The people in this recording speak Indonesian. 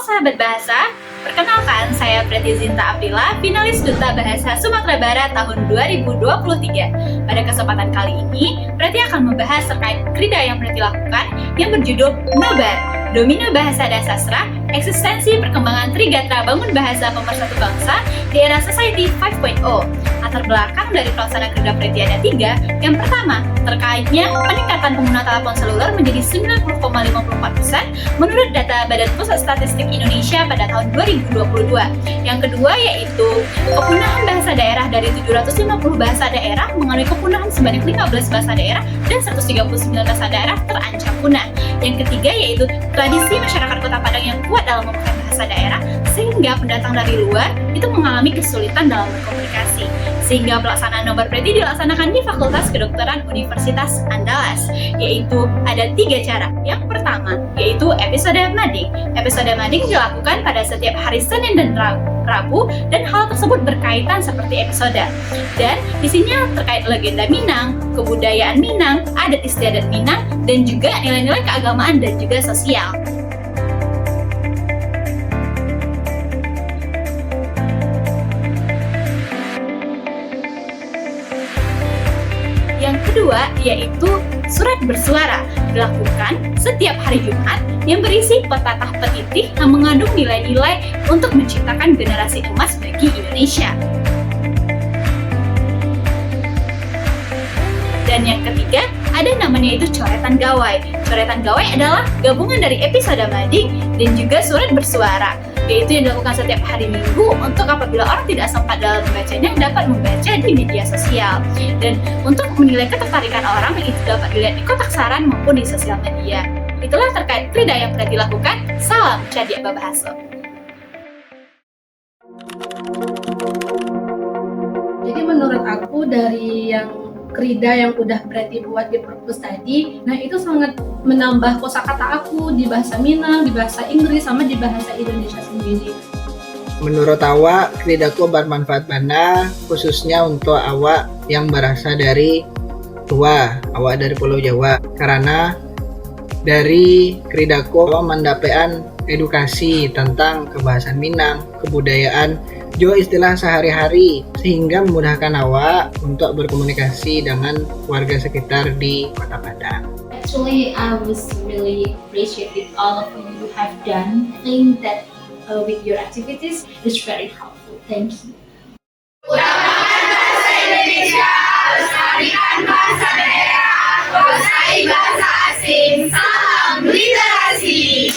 sahabat bahasa, perkenalkan saya Preti Zinta Aprila, finalis Duta Bahasa Sumatera Barat tahun 2023. Pada kesempatan kali ini, Preti akan membahas terkait krida yang Preti lakukan yang berjudul Nobar, Domino Bahasa dan Sastra, Eksistensi Perkembangan Trigatra Bangun Bahasa Pemersatu Bangsa di Era Society 5.0. Latar belakang dari pelaksanaan krida Preti ada 3. Yang pertama, terkaitnya peningkatan pengguna telepon seluler menjadi 90,54% menurut data Badan Pusat Statistik Indonesia pada tahun 2022. Yang kedua yaitu kepunahan bahasa daerah dari 750 bahasa daerah mengalami kepunahan sebanyak 15 bahasa daerah dan 139 bahasa daerah terancam punah. Yang ketiga yaitu tradisi masyarakat Kota Padang yang kuat dalam memakai bahasa daerah sehingga pendatang dari luar itu mengalami kesulitan dalam berkomunikasi. Sehingga pelaksanaan Nobar Preti dilaksanakan di Fakultas Kedokteran Universitas Andalas, yaitu ada 3 cara. Yang pertama yaitu episode mading. Episode mading dilakukan pada setiap hari Senin dan Rabu dan hal tersebut berkaitan seperti episode. Dan isinya terkait legenda Minang, kebudayaan Minang, adat istiadat Minang, dan juga nilai-nilai keagamaan dan juga sosial. Yang kedua yaitu surat bersuara, dilakukan setiap hari Jumat yang berisi petatah petitih yang mengandung nilai-nilai untuk menciptakan generasi emas bagi Indonesia. Dan yang ketiga, ada namanya itu coretan gawai. Coretan gawai adalah gabungan dari episode mading dan juga surat bersuara, yaitu yang dilakukan setiap hari Minggu untuk apabila orang tidak sempat dalam membacanya dapat membaca di media sosial. Dan untuk menilai ketertarikan orang itu dapat dilihat di kotak saran maupun di sosial media. Itulah terkait krida yang pernah dilakukan. Salam Cadia Babahasa. Jadi menurut aku dari yang krida yang udah Preti buat di perpus tadi, nah itu sangat menambah kosakata aku di bahasa Minang, di bahasa Inggris, sama di bahasa Indonesia sendiri. Menurut awak, kridaku bermanfaat banda, khususnya untuk awak yang berasal dari luar, awak dari Pulau Jawa. Karena dari kridaku awak mendapatkan edukasi tentang kebahasaan Minang, kebudayaan, juga istilah sehari-hari, sehingga memudahkan awak untuk berkomunikasi dengan warga sekitar di Kota Padang. Actually, I was really appreciate with all of you have done. I think that with your activities is very helpful. Thank you. Utamakan bahasa Indonesia, lestarikan bahasa daerah, kuasai bahasa asing, salam literasi.